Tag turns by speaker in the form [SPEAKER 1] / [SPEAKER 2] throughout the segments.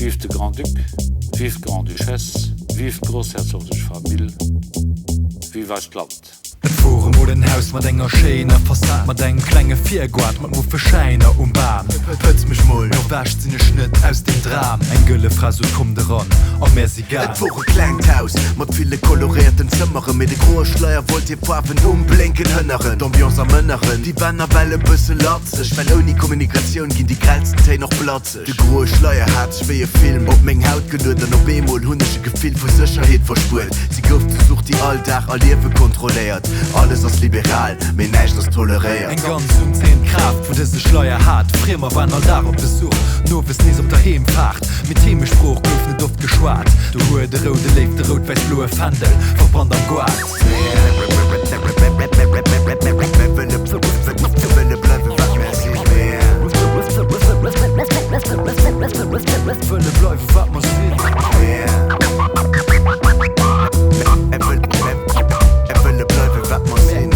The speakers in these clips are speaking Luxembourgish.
[SPEAKER 1] Vive de Grand-Duc, vive Grand-Duchesse, vive großherzogliche Familie, vive das Land.
[SPEAKER 2] Et Forum oder den Haus mat enger Schener Fassat mat eng klenge Vierguard mat mo Verscheiner Bahn. Pëtz mech moll no wächt sinnne Schnitt aus dem Dram. Eng gëlle Fraso kom de ran a Mer sigal.
[SPEAKER 3] Et woche Kleinhaus mat viele kolorierten Zimmere mit de groe Schleier wollt ihr Waffen umblinken hënneren d'Ambiance am Mënneren. Die Wanner Welle bësse latzech, well oni Kommunikation ginn die grellsten Tei noch platzech. De groe Schleier hat schwee Film op még Haut genut an op Bemol hunnesche Gefil vu Sicherheet verspuelt. Sie gouft sucht die Alldach a Liewe kontrolliert. Alles ass liberal, méi näicht ass toleréiert.
[SPEAKER 2] Eng ganz un 10 Kraft, wo dese Schleier hat. Frémer wann all da op Besuch. No wes nies op der Heem facht. Mit Themespruch gouf net oft geschwaart. Du hue de Rode leef de rot weis bloe Fandel. Verband am Guard. Wëlle bleiwe wat man sinn.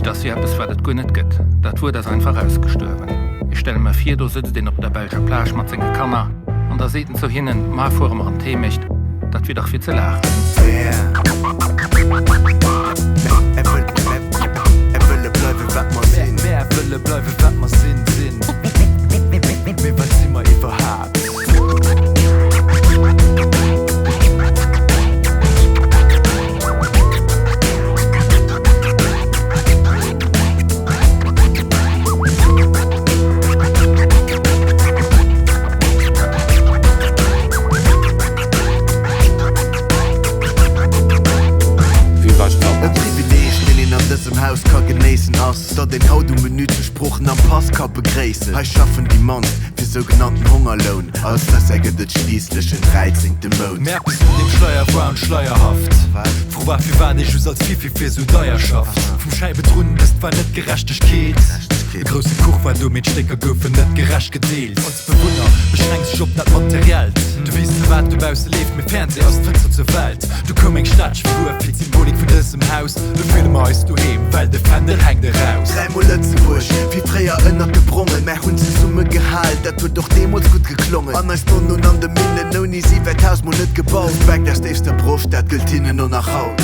[SPEAKER 4] Dass ihr es war gut net gëtt. Dat wurde das einfach ausgestorben. Ich stelle mir 4 du sitzt den op der Belger Plage mat zinge Kammer und da seten zu hinnen ma vor an Teemecht, dat wir doch viel ze lachen.
[SPEAKER 2] Wëlle bleiwe wat man sinn sinn. Wat si immer iwwer hart.
[SPEAKER 3] Haus ka geneessen ass, dat den Auto Minutesprochen am Pass ka begréessen. Hei schaffen die Mann fir sogenannten Hungerlohn, als das eget et schlieslechen 13. Mod.
[SPEAKER 2] Merkst du dem Schleier Brown schleierhaft? Fro war fir war dich als Fifi fir so Deierschaft. Vom Scheibetrunnen bist war net gerechtcht geht. De grosse Kuch war du mit Stecker goufen net gerecht gedeelt. Als Bewunner beschränkt sich op dat Material. Du wiest wat du bause lebt mit Fernseh aus Fenster zur Welt. Du komm eng Stadtfigur fir Symbolik vun diesem Haus. Du fühle meist du hem, weil de Fandel hängt raus.
[SPEAKER 3] 3 Moletzewurch, wie fréier ënner gebrungen, Mer hunn ze Summe gehalt, dat huet doch Demos gut geklungen. An Stunde und an de Mille no nie 7.000 net gebaut. Back der steefste Bruch, dat gilt hinnen no nach Haus.